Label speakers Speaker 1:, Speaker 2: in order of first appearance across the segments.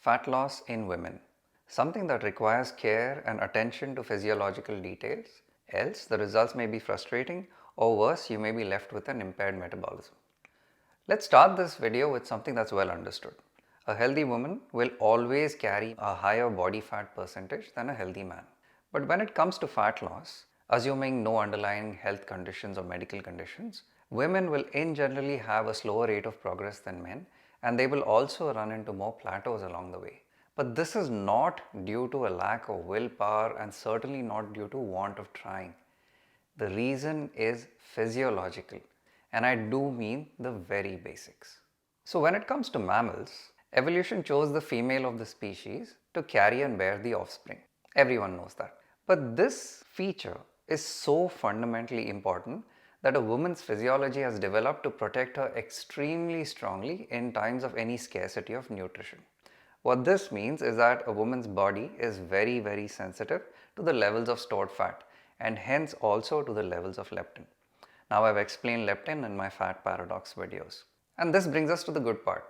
Speaker 1: Fat loss in women, something that requires care and attention to physiological details, else the results may be frustrating or worse, you may be left with an impaired metabolism. Let's start this video with something that's well understood. A healthy woman will always carry a higher body fat percentage than a healthy man. But when it comes to fat loss, assuming no underlying health conditions or medical conditions, women will in generally have a slower rate of progress than men, and they will also run into more plateaus along the way. But this is not due to a lack of willpower and certainly not due to want of trying. The reason is physiological, and I do mean the very basics. So when it comes to mammals, evolution chose the female of the species to carry and bear the offspring. Everyone knows that. But this feature is so fundamentally important that a woman's physiology has developed to protect her extremely strongly in times of any scarcity of nutrition. What this means is that a woman's body is very sensitive to the levels of stored fat and hence also to the levels of leptin. Now I've explained leptin in my fat paradox videos. And this brings us to the good part.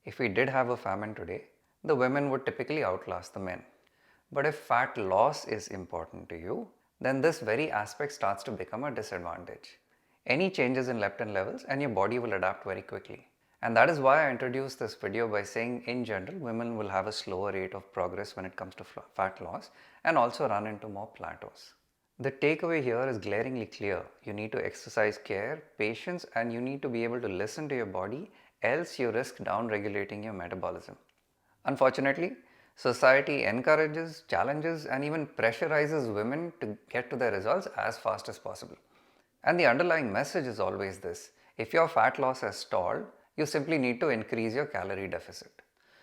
Speaker 1: If we did have a famine today, the women would typically outlast the men. But if fat loss is important to you, then this very aspect starts to become a disadvantage. Any changes in leptin levels and your body will adapt very quickly. And that is why I introduced this video by saying in general women will have a slower rate of progress when it comes to fat loss and also run into more plateaus. The takeaway here is glaringly clear. You need to exercise care, patience, and you need to be able to listen to your body, else you risk down-regulating your metabolism. Unfortunately, society encourages, challenges, and even pressurizes women to get to their results as fast as possible. And the underlying message is always this: if your fat loss has stalled, you simply need to increase your calorie deficit.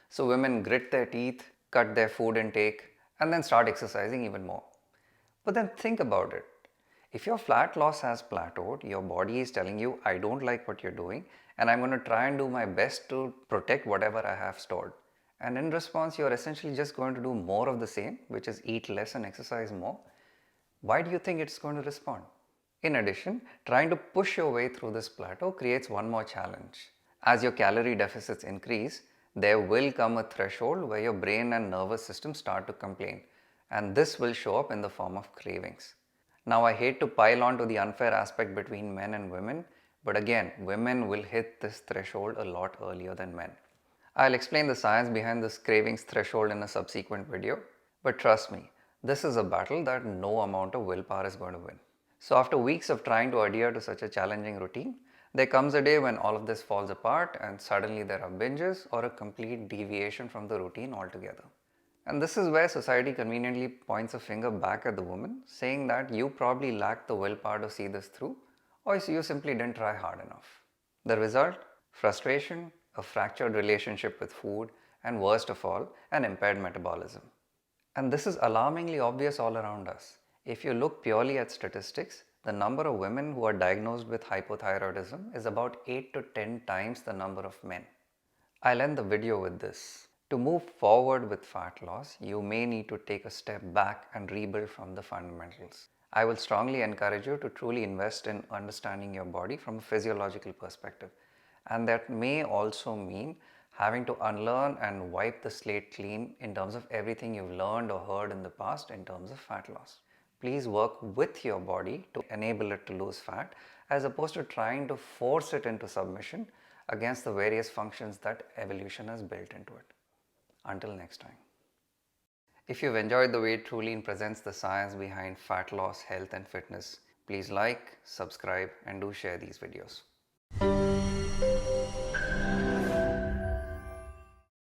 Speaker 1: So women grit their teeth, cut their food intake, and then start exercising even more. But then think about it. If your fat loss has plateaued, your body is telling you, I don't like what you're doing and I'm going to try and do my best to protect whatever I have stored. And in response, you're essentially just going to do more of the same, which is eat less and exercise more. Why do you think it's going to respond? In addition, trying to push your way through this plateau creates one more challenge. As your calorie deficits increase, there will come a threshold where your brain and nervous system start to complain, and this will show up in the form of cravings. Now I hate to pile on to the unfair aspect between men and women, but again, women will hit this threshold a lot earlier than men. I'll explain the science behind this cravings threshold in a subsequent video, but trust me, this is a battle that no amount of willpower is going to win. So after weeks of trying to adhere to such a challenging routine, there comes a day when all of this falls apart and suddenly there are binges or a complete deviation from the routine altogether. And this is where society conveniently points a finger back at the woman, saying that you probably lacked the willpower to see this through, or you simply didn't try hard enough. The result? Frustration, a fractured relationship with food, and worst of all, an impaired metabolism. And this is alarmingly obvious all around us. If you look purely at statistics, the number of women who are diagnosed with hypothyroidism is about 8 to 10 times the number of men. I'll end the video with this. To move forward with fat loss, you may need to take a step back and rebuild from the fundamentals. I will strongly encourage you to truly invest in understanding your body from a physiological perspective. And that may also mean having to unlearn and wipe the slate clean in terms of everything you've learned or heard in the past in terms of fat loss. Please work with your body to enable it to lose fat as opposed to trying to force it into submission against the various functions that evolution has built into it. Until next time. If you've enjoyed the way Truleen presents the science behind fat loss, health and fitness, please like, subscribe and do share these videos.